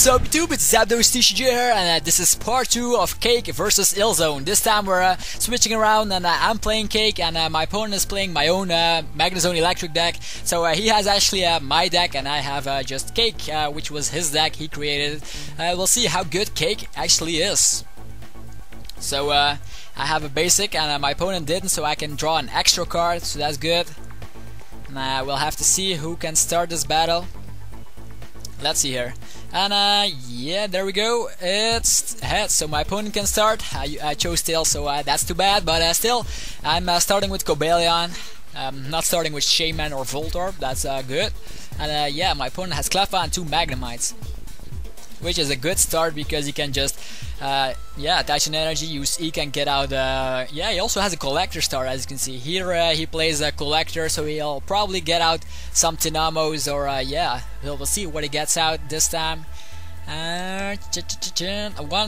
Sup YouTube, it's ZapdosTCG here, and this is part 2 of CaKE versus Eelektrik. This time we're switching around, and I'm playing CaKE, and my opponent is playing my own Magnezone Electric deck. So he has actually my deck, and I have just CaKE, which was his deck he created. We'll see how good CaKE actually is. So I have a basic, and my opponent didn't, so I can draw an extra card, so that's good. And we'll have to see who can start this battle. Let's see here. And yeah, there we go. It's heads, so my opponent can start. I chose tails, so that's too bad, but still, I'm starting with Cobalion. Not starting with Shaman or Voltorb, that's good. And yeah, my opponent has Cleffa and 2 Magnemites, which is a good start because he can just yeah, attach an energy, use E, can get out. Yeah, he also has a collector start, as you can see here. He plays a collector, so he'll probably get out some Tinamos, or yeah, we'll see what he gets out this time. One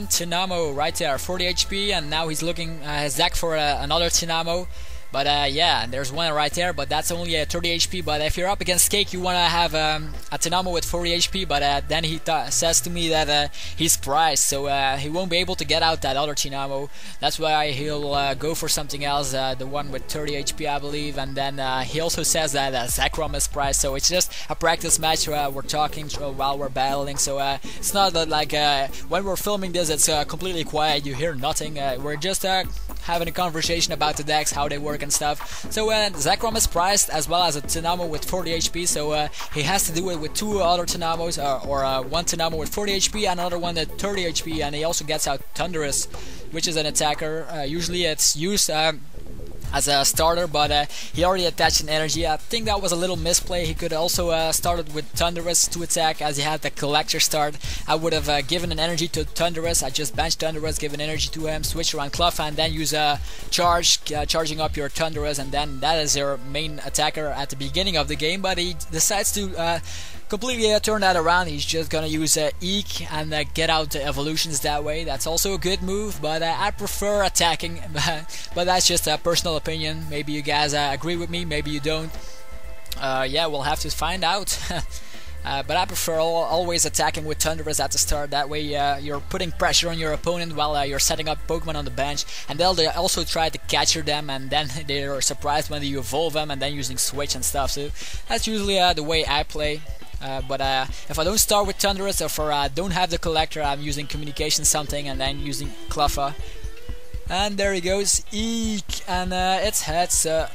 Tinamo right there, 40 HP, and now he's looking his deck for another Tinamo. But yeah, there's one right there, but that's only 30 HP. But if you're up against CaKE, you want to have a Tinamo with 40 HP. But then he says to me that he's priced, so he won't be able to get out that other Tinamo. That's why he'll go for something else, the one with 30 HP, I believe. And then he also says that Zekrom is priced, so it's just a practice match. We're talking while we're battling, so it's not like when we're filming this, it's completely quiet. You hear nothing. We're just having a conversation about the decks, how they work and stuff. So Zekrom is priced, as well as a Tinamo with 40 HP, so he has to do it with 2 other Tinamos, or one Tinamo with 40 HP and another one at 30 HP, and he also gets out Thunderous, which is an attacker. Usually it's used as a starter, but he already attached an energy. I think that was a little misplay. He could also started with Thunderous to attack, as he had the collector start. I would have given an energy to Thunderous. I just benched Thunderous, give an energy to him, switch around Cleffa, and then use a charging up your Thunderous, and then that is your main attacker at the beginning of the game. But he decides to completely turn that around. He's just gonna use Eek and get out the evolutions that way. That's also a good move, but I prefer attacking. But that's just a personal opinion. Maybe you guys agree with me, maybe you don't. Yeah, we'll have to find out. But I prefer always attacking with Thunderous at the start. That way you're putting pressure on your opponent while you're setting up Pokemon on the bench, and they'll also try to capture them, and then they're surprised when you evolve them, and then using Switch and stuff. So that's usually the way I play. But if I don't start with Thunderous, or I don't have the collector, I'm using Communication something, and then using Cleffa. And there he goes, Eek, and it's heads, yeah,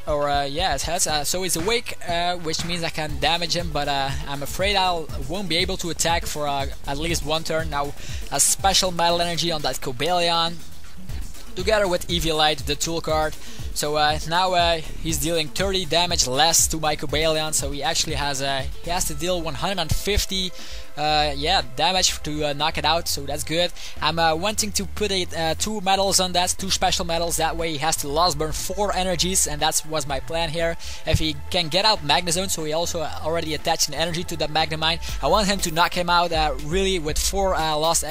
it's heads, so he's awake, which means I can damage him, but I'm afraid I won't be able to attack for at least one turn. Now, a special Metal Energy on that Cobalion, together with Eviolite, the tool card. So now he's dealing 30 damage less to my Cobalion, so he actually has he has to deal 150 yeah, damage to knock it out, so that's good. I'm wanting to put 2 medals on that, 2 special medals. That way he has to loss burn 4 energies, and that was my plan here. If he can get out Magnezone, so he also already attached an energy to the Magnemite, I want him to knock him out really with 4 loss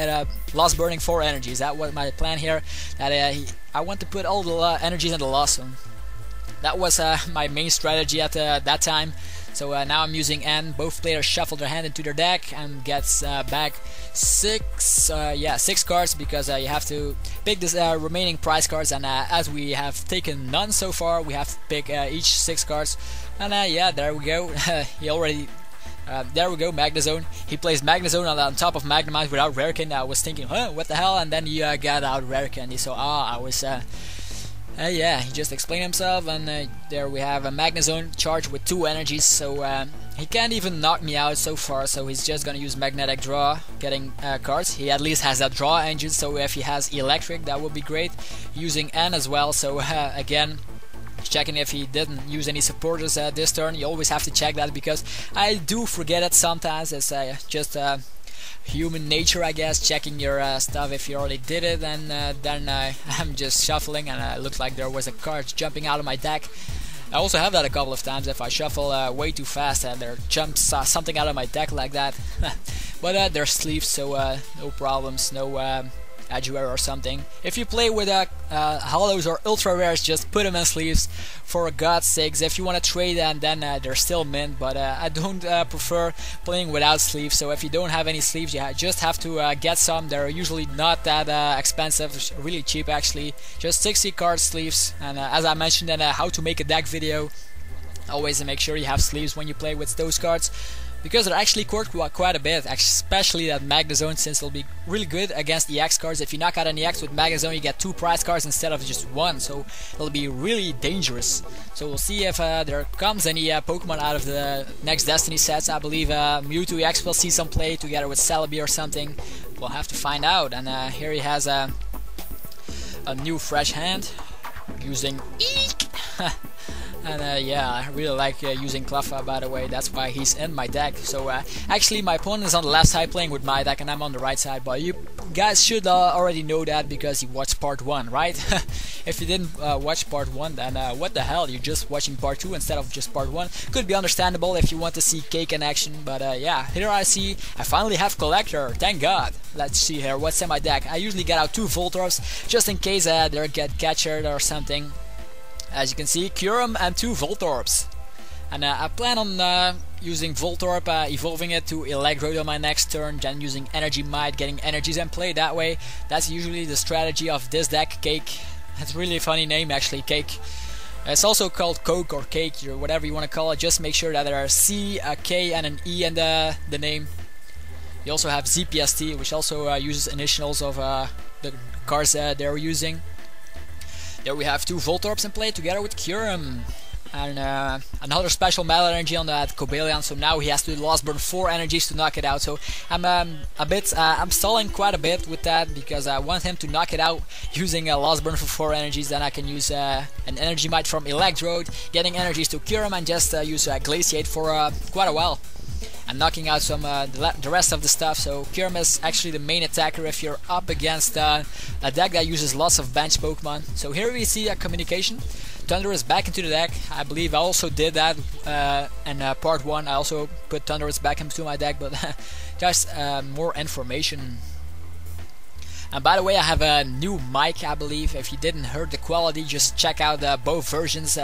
burning 4 energies. That was my plan here. That I want to put all the energies in the loss zone. That was my main strategy at that time. So now I'm using N. Both players shuffle their hand into their deck and gets back 6 cards, because you have to pick this remaining prize cards, and as we have taken none so far, we have to pick each 6 cards. And yeah, there we go. He already there we go, Magnezone. He plays Magnezone on top of Magnemite without Rarekin. I was thinking, huh, what the hell? And then he got out Rarekin. So I was yeah, he just explained himself, and there we have a Magnezone charged with 2 energies, so he can't even knock me out so far, so he's just gonna use Magnetic Draw, getting cards. He at least has a draw engine, so if he has Electric, that would be great. Using N as well, so again, checking if he didn't use any supporters this turn. You always have to check that, because I do forget it sometimes. It's just human nature, I guess, checking your stuff if you already did it, and then I'm just shuffling, and it looks like there was a card jumping out of my deck. I also have that a couple of times. If I shuffle way too fast, and there jumps something out of my deck like that. But they're sleeves, so no problems, no Edgeware or something. If you play with hollows or ultra rares, just put them in sleeves for God's sakes. If you want to trade them, then they're still mint, but I don't prefer playing without sleeves. So if you don't have any sleeves, you just have to get some. They're usually not that expensive, really cheap actually, just 60 card sleeves. And as I mentioned in a how to make a deck video, always make sure you have sleeves when you play with those cards, because they're actually quite a bit, especially that Magnezone, since it'll be really good against EX cards. If you knock out an EX with Magnezone, you get 2 prize cards instead of just 1, so it'll be really dangerous. So we'll see if there comes any Pokemon out of the next Destiny sets. I believe Mewtwo EX will see some play together with Celebi or something. We'll have to find out. And here he has a new fresh hand using Eek. And yeah, I really like using Cleffa, by the way. That's why he's in my deck. So actually my opponent is on the left side playing with my deck and I'm on the right side, but you guys should already know that because you watched part 1, right? If you didn't watch part 1, then what the hell, you're just watching part 2 instead of just part 1. Could be understandable if you want to see CaKE in action, but yeah, here I finally have Collector, thank God. Let's see here, what's in my deck. I usually get out 2 Voltorbs just in case they get captured or something. As you can see, Kyurem and 2 Voltorbs. And I plan on using Voltorb, evolving it to Electrode on my next turn, then using Energy Might, getting energies and play that way. That's usually the strategy of this deck, CaKE. It's really a funny name actually, CaKE. It's also called Coke or Cake, or whatever you want to call it. Just make sure that there are a C, a K and an E in the name. You also have ZPST, which also uses initials of the cards they're using. There we have 2 Voltorbs in play together with Kyurem. And another special metal energy on that Cobalion, so now he has to lost burn 4 energies to knock it out. So I'm I'm stalling quite a bit with that because I want him to knock it out using a lost burn for 4 energies. Then I can use an energy might from Electrode, getting energies to Kyurem, and just use Glaciate for quite a while. And knocking out some the rest of the stuff. So Kyurem is actually the main attacker if you're up against a deck that uses lots of bench Pokemon. So here we see a communication. Thundurus back into the deck. I believe I also did that in part 1. I also put Thundurus back into my deck, but just more information. And by the way, I have a new mic, I believe. If you didn't hear the quality, just check out both versions.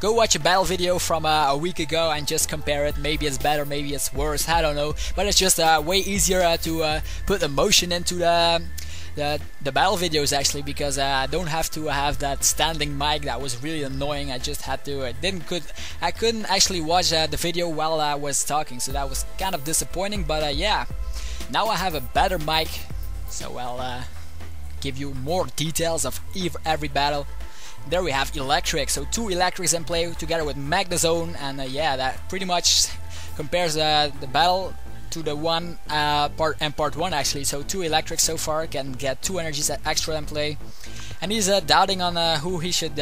Go watch a battle video from a week ago and just compare it. Maybe it's better, maybe it's worse, I don't know. But it's just way easier to put emotion into the battle videos actually, because I don't have to have that standing mic that was really annoying. I just had to I couldn't actually watch the video while I was talking, so that was kind of disappointing. But yeah, now I have a better mic, so I'll give you more details of every battle. There we have Eelektrik, so 2 Eelektriks in play together with Magnezone, and yeah, that pretty much compares the battle to the one part 1 actually. So 2 Eelektriks so far, can get 2 energies extra in play, and he's doubting on who he should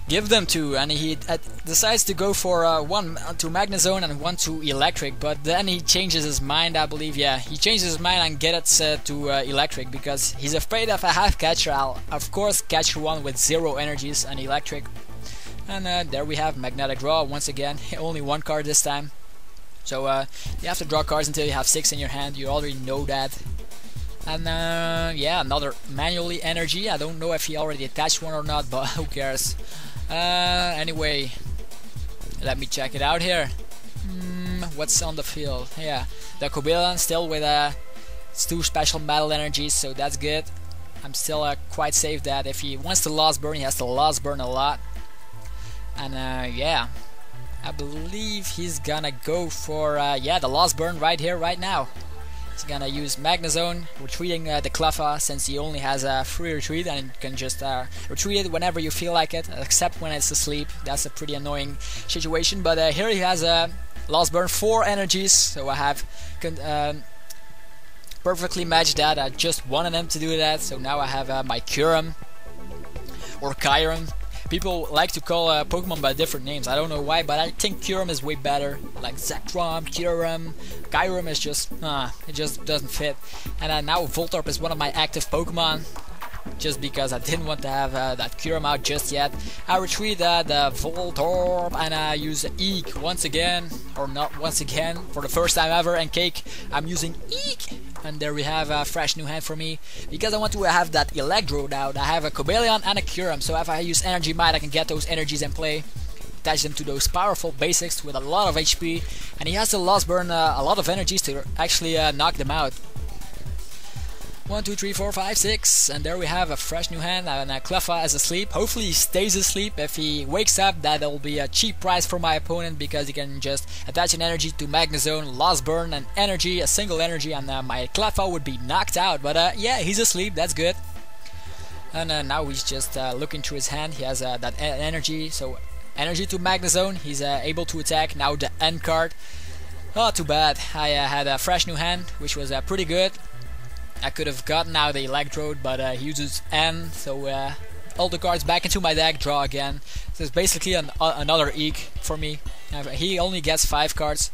give them to, and he decides to go for 1 to Magnezone and 1 to Eelektrik, but then he changes his mind, I believe. Yeah, he changes his mind and gets it to Eelektrik because he's afraid if I have catcher, I'll of course catch 1 with 0 energies and Eelektrik. And there we have Magnetic Draw once again, only 1 card this time. So you have to draw cards until you have 6 in your hand, you already know that. And yeah, another manually energy. I don't know if he already attached 1 or not, but who cares. Anyway, let me check it out here. What's on the field? Yeah, the Cobalion still with 2 special metal energies, so that's good. I'm still quite safe that if he wants to lost burn, he has to lost burn a lot. And yeah, I believe he's gonna go for yeah, the lost burn right here, right now. He's gonna use Magnezone, retreating the Cleffa, since he only has a free retreat and you can just retreat it whenever you feel like it, except when it's asleep. That's a pretty annoying situation. But here he has a lost burn 4 energies, so I have perfectly matched that. I just wanted him to do that, so now I have my Kyurem or Kyurem. People like to call Pokemon by different names. I don't know why, but I think Kyurem is way better. Like Zekrom, Kyurem, is just it just doesn't fit. And now Voltorb is one of my active Pokemon. just because I didn't want to have that Kyurem out just yet. I retreat the Voltorb and I use Eek once again, or not once again, for the first time ever, and CaKE I'm using Eek, and there we have a fresh new hand for me, because I want to have that Electrode out. I have a Cobalion and a Kyurem, so if I use Energy Might I can get those energies in play, attach them to those powerful basics with a lot of HP, and he has to lost burn a lot of energies to actually knock them out. 1, 2, 3, 4, 5, 6, and there we have a fresh new hand, and Cleffa is asleep. Hopefully he stays asleep. If he wakes up, that'll be a cheap price for my opponent, because he can just attach an energy to Magnezone, lost burn, and energy, a single energy, and my Cleffa would be knocked out. But yeah, he's asleep, that's good. And now he's just looking through his hand. He has that energy, so energy to Magnezone, he's able to attack. Now the end card. Oh, too bad. I had a fresh new hand, which was pretty good. I could have gotten out the Electrode, but he uses N, so all the cards back into my deck, draw again. So it's basically another Eek for me. He only gets 5 cards,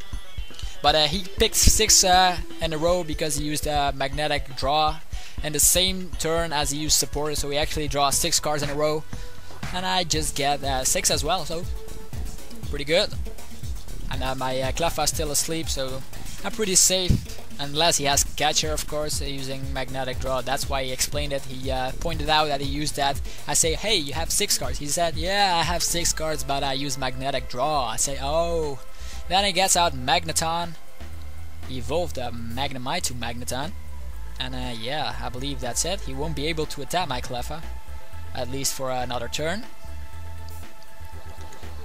but he picked 6 in a row because he used Magnetic Draw in the same turn as he used Support, so he actually draws 6 cards in a row, and I just get 6 as well, so pretty good. And my Cleffa is still asleep, so I'm pretty safe. Unless he has Catcher, of course, using Magnetic Draw. That's why he explained it. He pointed out that he used that. I say, hey, you have 6 cards. He said, yeah, I have 6 cards, but I use Magnetic Draw. I say, oh. Then he gets out Magnezone. Evolved Magnemite to Magnezone. And yeah, I believe that's it. He won't be able to attack my Cleffa, at least for another turn.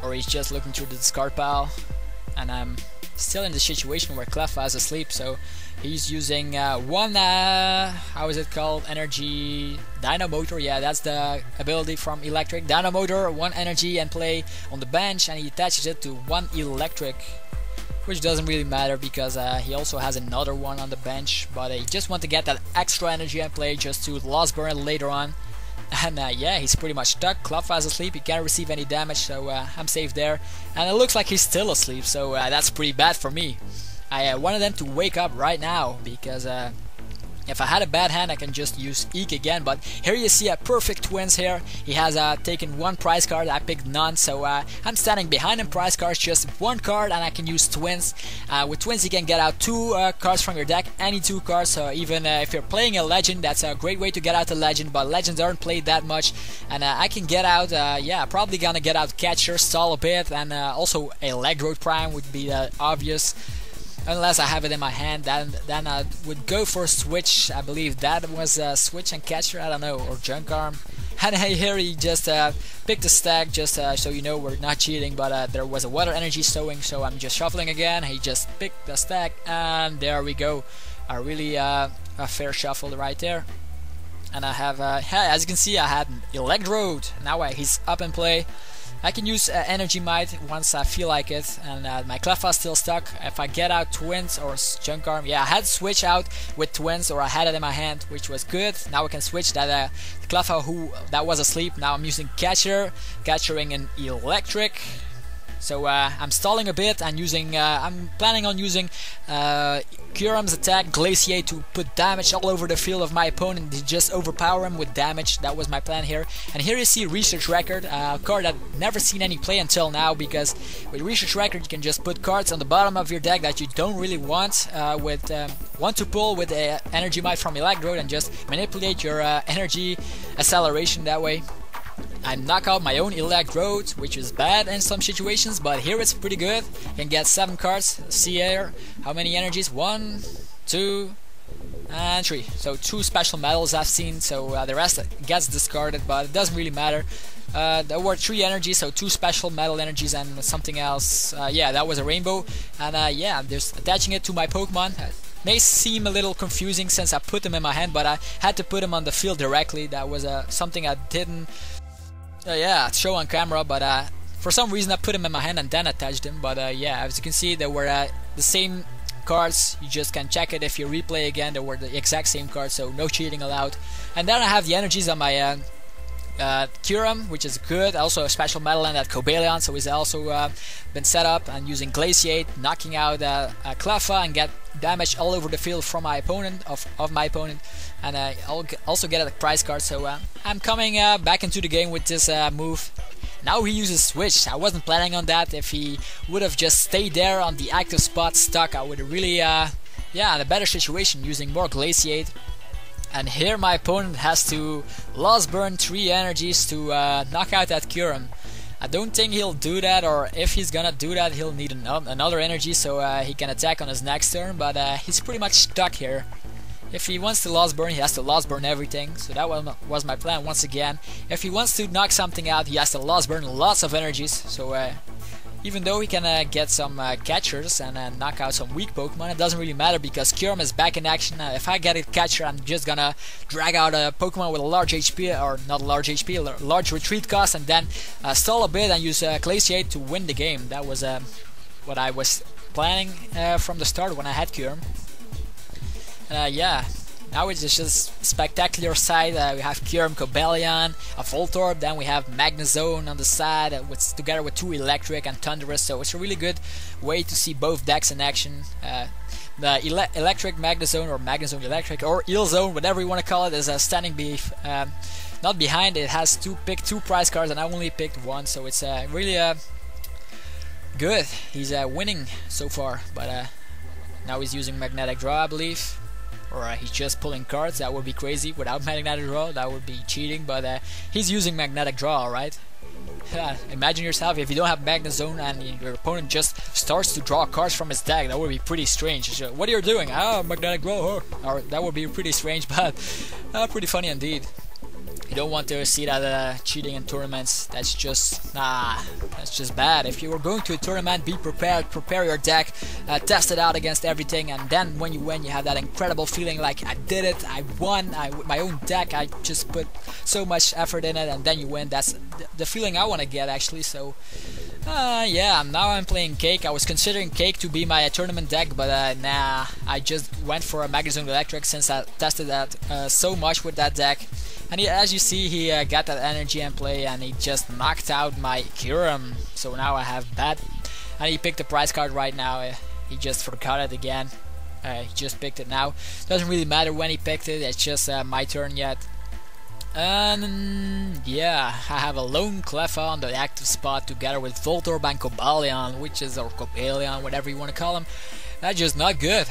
Or he's just looking through the discard pile. And I'm still in the situation where Cleffa is asleep, so he's using one, how is it called, energy, Dino Motor, yeah, that's the ability from Electric. Dino Motor, 1 energy and play on the bench, and he attaches it to 1 Electric, which doesn't really matter because he also has another one on the bench, but he just want to get that extra energy and play just to lost burn later on. And yeah, he's pretty much stuck. Cleffa is asleep, he can't receive any damage, so I'm safe there. And it looks like he's still asleep, so that's pretty bad for me. I wanted them to wake up right now, because if I had a bad hand I can just use Eek again, but here you see a perfect Twins here. He has taken 1 prize card, I picked none, so I'm standing behind him prize cards, just 1 card, and I can use Twins. With Twins you can get out 2 cards from your deck, any 2 cards, so even if you're playing a Legend, that's a great way to get out a Legend, but Legends aren't played that much, and I can get out, yeah, probably gonna get out Catcher, stall a bit, and also Electrode Prime would be obvious. Unless I have it in my hand, then I would go for a switch. I believe that was a switch and Catcher, I don't know, or Junk Arm. And here he just picked a stack, just so you know we're not cheating, but there was a Water Energy Sowing, so I'm just shuffling again. He just picked the stack, and there we go. A really a fair shuffle right there. And I have, as you can see, I had Electrode. Now he's up in play. I can use Energy Might once I feel like it, and my Cleffa is still stuck. If I get out Twins or Junk Arm, yeah, I had to switch out with Twins, or I had it in my hand, which was good. Now I can switch that Cleffa that was asleep. Now I'm using Catcher, Catchering an Electric. So I'm stalling a bit and using, I'm planning on using Kyurem's attack, Glaciate, to put damage all over the field of my opponent, to just overpower him with damage. That was my plan here. And here you see Research Record, a card I've never seen any play until now, because with Research Record you can just put cards on the bottom of your deck that you don't really want, want to pull with Energy Might from Electrode, and just manipulate your energy acceleration that way. I knock out my own Electrode, which is bad in some situations, but here it's pretty good. You can get 7 cards. See here, how many energies? 1, 2, and 3. So 2 special medals I've seen, so the rest gets discarded, but it doesn't really matter. There were 3 energies, so 2 special metal energies and something else. Yeah, that was a rainbow, and yeah, I'm just attaching it to my Pokemon. May seem a little confusing since I put them in my hand, but I had to put them on the field directly. That was something I didn't yeah, show on camera, but for some reason I put them in my hand and then attached them. But yeah, as you can see, they were the same cards. You just can check it if you replay again. They were the exact same cards, so no cheating allowed. And then I have the energies on my Kyurem, which is good. Also a special metal and that Cobalion, so he's also been set up, and using Glaciate, knocking out Cleffa and get damage all over the field from my opponent, of my opponent. and I'll also get a prize card. So I'm coming back into the game with this move. Now he uses switch. I wasn't planning on that. If he would have just stayed there on the active spot stuck, I would have really yeah, in a better situation using more glaciate. And here my opponent has to lost burn 3 energies to knock out that Kyurem. I don't think he'll do that, or if he's gonna do that, he'll need another energy so he can attack on his next turn, but he's pretty much stuck here. If he wants to lost burn, he has to lost burn everything, so that was my plan once again. If he wants to knock something out, he has to lost burn lots of energies, so even though he can get some catchers and knock out some weak Pokemon, it doesn't really matter because Kyurem is back in action. If I get a catcher, I'm just gonna drag out a Pokemon with a large HP, or not a large HP, a large retreat cost, and then stall a bit and use Glaciate to win the game. That was what I was planning from the start when I had Kyurem. Yeah. Now it's just spectacular side. We have Kyurem, Cobalion, a Voltorb, then we have Magnezone on the side together with 2 Electric and Thunderous, so it's a really good way to see both decks in action. The Electric Magnezone, or Magnezone Electric, or Eelzone, whatever you want to call it, is standing not behind. It has to pick 2 prize cards and I only picked 1, so it's really good. He's winning so far, but now he's using Magnetic Draw, I believe. Or he's just pulling cards. That would be crazy. Without Magnetic Draw, that would be cheating, but he's using Magnetic Draw, right? Imagine yourself if you don't have Magnezone and your opponent just starts to draw cards from his deck. That would be pretty strange. So, what are you doing? Ah, Magnetic Draw. Or that would be pretty strange, but pretty funny indeed. You don't want to see that cheating in tournaments. That's just that's just bad. If you are going to a tournament, be prepared, prepare your deck, test it out against everything, and then when you win, you have that incredible feeling like I did it, I won, with my own deck, I just put so much effort in it, and then you win. That's the feeling I want to get actually. So yeah, now I'm playing CaKE. I was considering CaKE to be my tournament deck, but nah, I just went for a Magnezone Electric since I tested that so much with that deck. And as you see, he got that energy in play and he just knocked out my Kyurem. So now I have that. And he picked a prize card right now. He just forgot it again. He just picked it now. Doesn't really matter when he picked it, it's just my turn yet. And yeah, I have a lone Cleffa on the active spot together with Voltorb and Cobalion, or Cobalion, whatever you want to call him. That's just not good.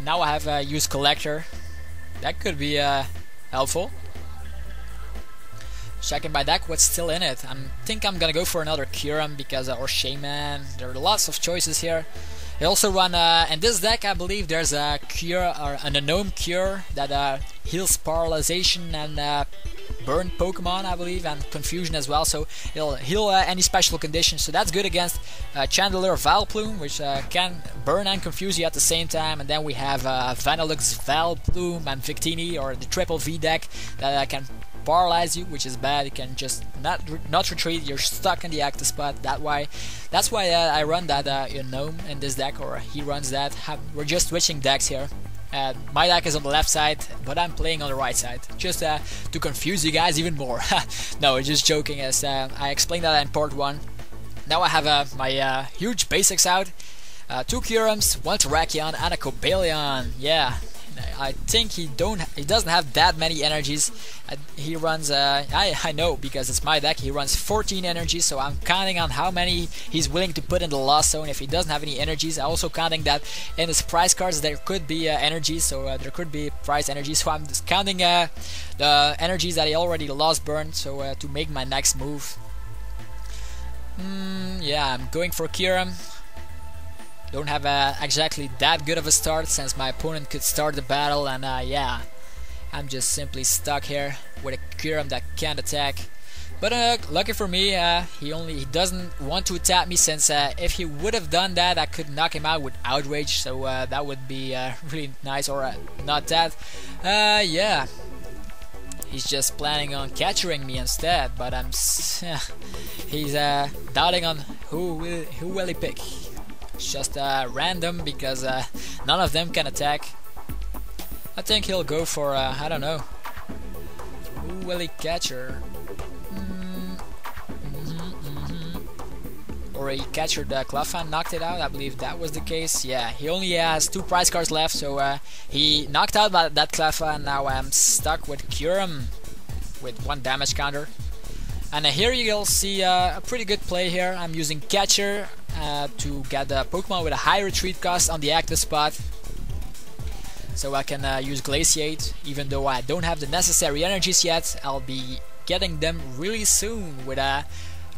Now I have used Collector. That could be helpful. Checking my deck, what's still in it. I think I'm gonna go for another Kyurem because or Shaman. There are lots of choices here. I also run in this deck. I believe there's a cure or an unknown cure that heals paralyzation and burn Pokemon, I believe, and confusion as well. So it'll heal any special conditions. So that's good against Chandelier Valplume, which can burn and confuse you at the same time. And then we have Vanillux, Valplume, and Victini, or the triple V deck that can paralyze you, which is bad. You can just not retreat. You're stuck in the active spot. That's why I run that gnome in this deck, or he runs that. We're just switching decks here. My deck is on the left side, but I'm playing on the right side, just to confuse you guys even more. No, just joking. As I explained that in part 1. Now I have my huge basics out. 2 Kyurems, 1 Terrakion, and a Cobalion. Yeah. I think he doesn't have that many energies. He runs I know because it's my deck. He runs 14 energies, so I'm counting on how many he's willing to put in the lost zone. If he doesn't have any energies, I'm also counting that in his prize cards there could be energies, so there could be prize energies. So I'm just counting the energies that he already lost burn, so to make my next move. Yeah, I'm going for Kyurem. Don't have exactly that good of a start since my opponent could start the battle, and yeah, I'm just simply stuck here with a Kyurem that can't attack. But lucky for me, he doesn't want to attack me, since if he would have done that, I could knock him out with Outrage, so that would be really nice, or not that. Yeah, he's just planning on capturing me instead, but he's doubting on who will he pick. It's just random because none of them can attack. I think he'll go for I don't know. Who will he catch her? or he captured the Cleffa and knocked it out. I believe that was the case. Yeah, he only has 2 prize cards left, so he knocked out that Cleffa, and now I'm stuck with Kyurem with 1 damage counter. And here you'll see a pretty good play here. I'm using Catcher to get the Pokemon with a high retreat cost on the active spot, so I can use Glaciate. Even though I don't have the necessary energies yet, I'll be getting them really soon with a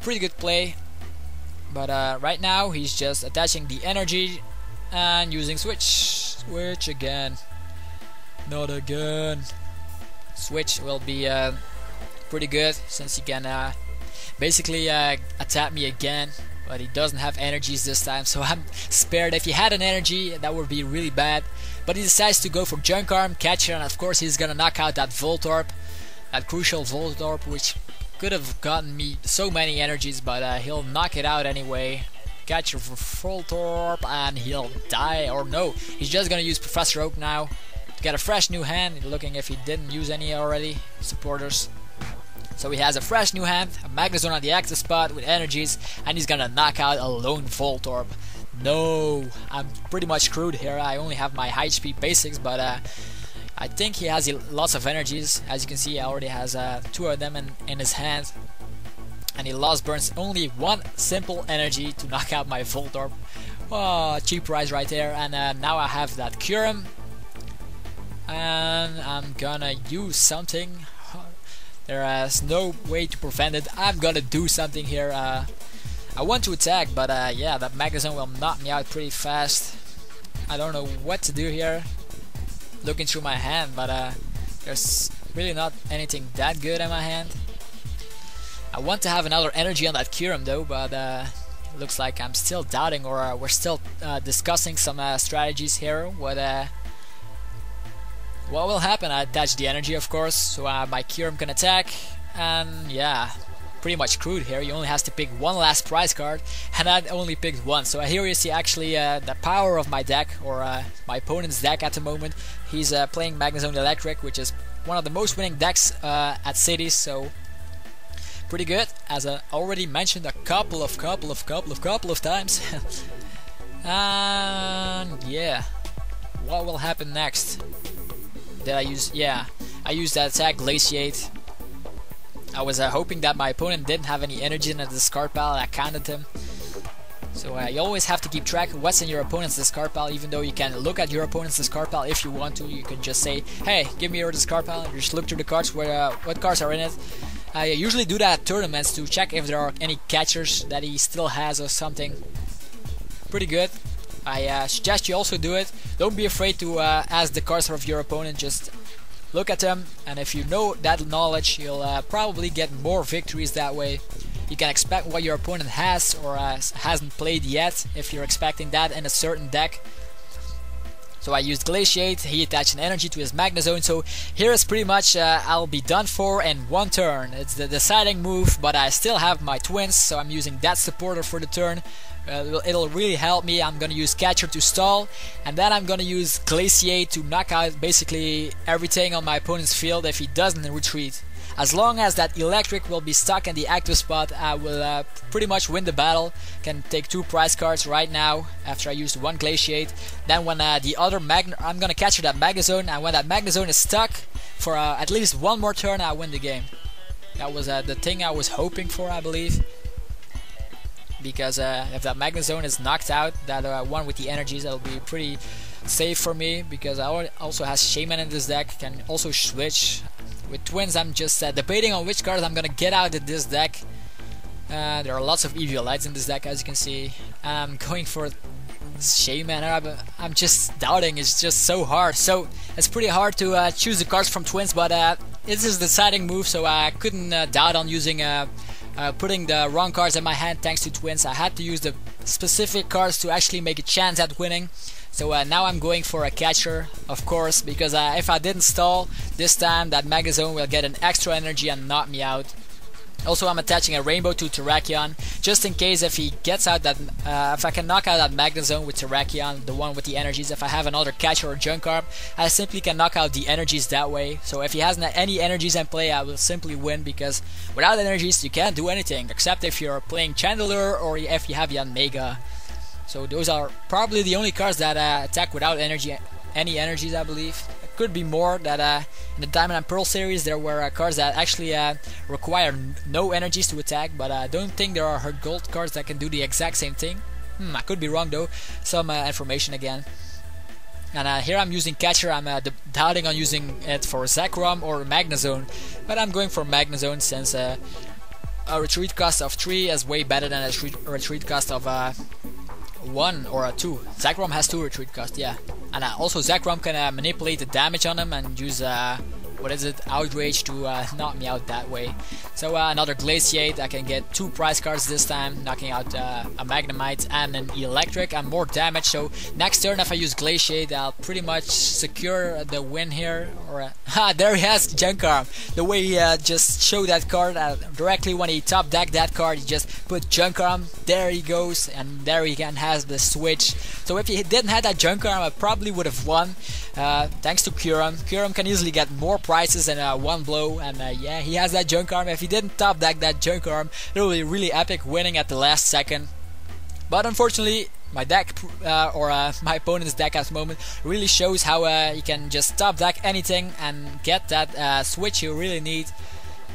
pretty good play. But right now he's just attaching the energy and using Switch again. Not again. Switch will be pretty good, since he can basically attack me again, but he doesn't have energies this time, so I'm spared. If he had an energy, that would be really bad, but he decides to go for Junk Arm, Catcher, and of course he's gonna knock out that Voltorb, that crucial Voltorb, which could have gotten me so many energies, but he'll knock it out anyway. Catcher for Voltorb, and he'll die, or no, he's just gonna use Professor Oak now to get a fresh new hand, looking if he didn't use any already, supporters. So he has a fresh new hand, a Magnezone on the active spot with energies, and he's gonna knock out a lone Voltorb. No, I'm pretty much screwed here. I only have my high speed basics, but I think he has lots of energies. As you can see, he already has 2 of them in his hand, and he lost burns only 1 simple energy to knock out my Voltorb. Oh, cheap price right there. And now I have that Kyurem, and I'm gonna use something. There is no way to prevent it. I'm gonna do something here. I want to attack, but yeah, that Magnezone will knock me out pretty fast. I don't know what to do here. Looking through my hand, but there's really not anything that good in my hand. I want to have another energy on that Kyurem though, but looks like I'm still doubting, or we're still discussing some strategies here. What will happen? I attach the energy, of course, so my Kyurem can attack, and yeah, pretty much screwed here. He only has to pick 1 last prize card, and I only picked 1. So here you see actually the power of my deck, or my opponent's deck at the moment. He's playing Magnezone Electric, which is one of the most winning decks at Cities, so pretty good, as I already mentioned a couple of times. And yeah, what will happen next? Did I use? Yeah, I used that attack, Glaciate. I was hoping that my opponent didn't have any energy in the discard pile, and I counted him. So you always have to keep track of what's in your opponent's discard pile, even though you can look at your opponent's discard pile if you want to. You can just say, hey, give me your discard pile, and just look through the cards, what cards are in it. I usually do that at tournaments to check if there are any catchers that he still has or something. Pretty good. I suggest you also do it. Don't be afraid to ask the cards of your opponent, just look at them, and if you know that knowledge, you'll probably get more victories that way. You can expect what your opponent has or hasn't played yet, if you're expecting that in a certain deck. So I used Glaciate, he attached an energy to his Magnezone, so here is pretty much I'll be done for in 1 turn. It's the deciding move, but I still have my twins, so I'm using that supporter for the turn. It'll really help me. I'm gonna use Catcher to stall, and then I'm gonna use Glaciate to knock out basically everything on my opponent's field if he doesn't retreat. As long as that Electric will be stuck in the active spot, I will pretty much win the battle. Can take 2 prize cards right now after I used 1 Glaciate. Then when the other I'm gonna capture that Magnezone, and when that Magnezone is stuck for at least 1 more turn, I win the game. That was the thing I was hoping for, I believe. Because if that Magnezone is knocked out, that one with the energies, that'll be pretty safe for me, because I also has Shaman in this deck, can also switch. With twins, I'm just debating on which cards I'm gonna get out of this deck. There are lots of Eviolites in this deck, as you can see. I'm going for Shaman. I'm just doubting, it's just so hard. So it's pretty hard to choose the cards from twins, but this is the deciding move, so I couldn't doubt on using putting the wrong cards in my hand thanks to twins. I had to use the specific cards to actually make a chance at winning. So now I'm going for a catcher, of course, because if I didn't stall this time, that Magnezone will get an extra energy and knock me out. Also, I'm attaching a rainbow to Terrakion, just in case if he gets out that, if I can knock out that Magnezone with Terrakion, the one with the energies. If I have another catcher or junk arm, I simply can knock out the energies that way. So if he has any energies in play, I will simply win, because without energies you can't do anything, except if you're playing Chandler or if you have Yanmega. So those are probably the only cards that attack without any energies, I believe. Could be more that in the Diamond and Pearl series there were cards that actually require no energies to attack, but I don't think there are gold cards that can do the exact same thing. I could be wrong though. Some information again. And here I'm using catcher. I'm doubting on using it for Zekrom or Magnezone, but I'm going for Magnezone since a retreat cost of 3 is way better than a retreat cost of 1 or a 2. Zekrom has 2 retreat cost, yeah. And also Zekrom can manipulate the damage on him and use what is it, Outrage to knock me out that way. So another Glaciate, I can get 2 prize cards this time, knocking out a Magnemite and an Electric and more damage. So next turn if I use Glaciate, I'll pretty much secure the win here. Or there he has Junk Arm. The way he just showed that card directly when he top decked that card, he just put Junk Arm. There he goes, and there he again has the switch. So if he didn't have that Junk Arm, I probably would have won. Thanks to Kyurem. Kyurem can easily get more prizes in one blow, and yeah, he has that Junk Arm. If he didn't top deck that Junk Arm, it would be really epic winning at the last second. But unfortunately, my deck my opponent's deck at the moment really shows how you can just top deck anything and get that switch you really need.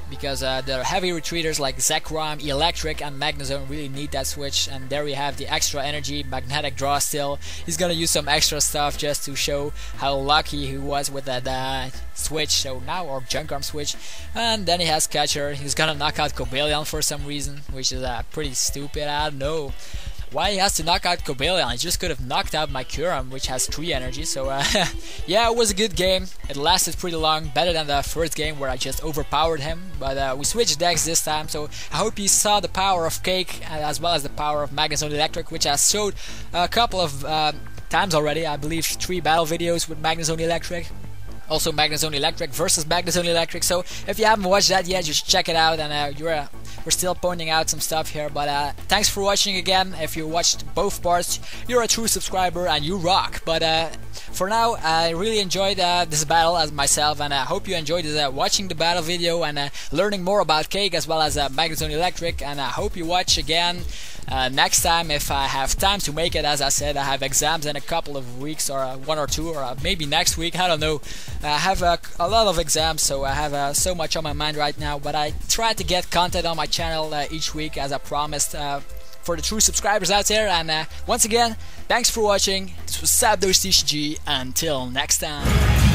Because the heavy retreaters like Zekrom, Electric and Magnezone really need that switch, and there we have the extra energy, magnetic draw still. He's gonna use some extra stuff just to show how lucky he was with that switch, so now, or Junk Arm switch. And then he has catcher. He's gonna knock out Cobalion for some reason, which is pretty stupid. I don't know why he has to knock out Cobalion. He just could have knocked out my Kyurem, which has 3 energy. So yeah, it was a good game. It lasted pretty long, better than the first game where I just overpowered him. But we switched decks this time, so I hope you saw the power of CaKE as well as the power of Magnezone Electric, which I showed a couple of times already. I believe 3 battle videos with Magnezone Electric. Also Magnezone Electric versus Magnezone Electric. So if you haven't watched that yet, just check it out. And we're still pointing out some stuff here. But thanks for watching again. If you watched both parts, you're a true subscriber and you rock. But for now, I really enjoyed this battle as myself, and I hope you enjoyed watching the battle video and learning more about CaKE as well as Magnezone Electric. And I hope you watch again next time if I have time to make it. As I said, I have exams in a couple of weeks, or 1 or 2, or maybe next week, I don't know. I have a lot of exams, so I have so much on my mind right now, but I try to get content on my channel each week as I promised for the true subscribers out there. And once again, thanks for watching. This was ZapdosTCG. Until next time.